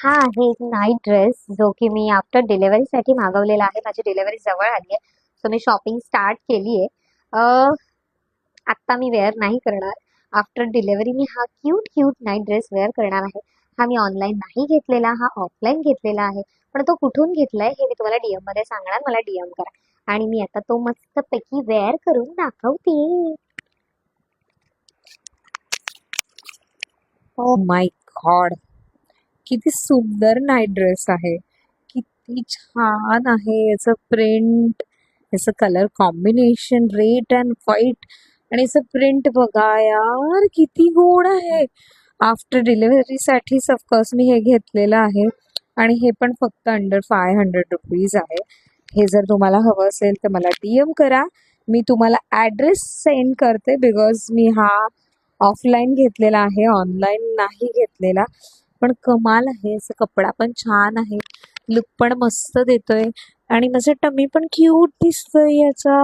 हा आहे एक नाईट ड्रेस जो की मी आफ्टर डिलिव्हरीसाठी मागवलेला आहे. माझी डिलिव्हरी जवळ आली आहे, सो मी शॉपिंग स्टार्ट केली आहे. आत्ता मी वेअर नाही करणार. आफ्टर डिलिव्हरी मी हा cute cute night dress wear करणार आहे. हा मी ऑनलाईन नाही घेतलेला, हा ऑफलाईन घेतलेला आहे. पण तो कुठून घेतलाय हे मी तुम्हाला डीएम मध्ये सांगणार. मला डीएम करा आणि मी आता तो मस्तपैकी वेअर करून दाखवते. ओ माय गॉड, किती सुंदर नाईट ड्रेस आहे. किती छान आहे याचं प्रिंट, याचं colour combination red and white आणि याचं प्रिंट बघा यार, किती गोड आहे. आफ्टर डिलिव्हरीसाठीच ऑफकोर्स मी हे घेतलेलं आहे आणि हे पण फक्त अंडर 500 रुपीज आहे. हे जर तुम्हाला हवं असेल तर मला डीएम करा. मी तुम्हाला ॲड्रेस सेंड करते बिकॉज मी हा ऑफलाईन घेतलेला आहे, ऑनलाईन नाही घेतलेला. पण कमाल आहे, असं कपडा पण छान आहे, लुक पण मस्त देतोय आणि माझं टमी पण क्यूट दिसतोय याचा.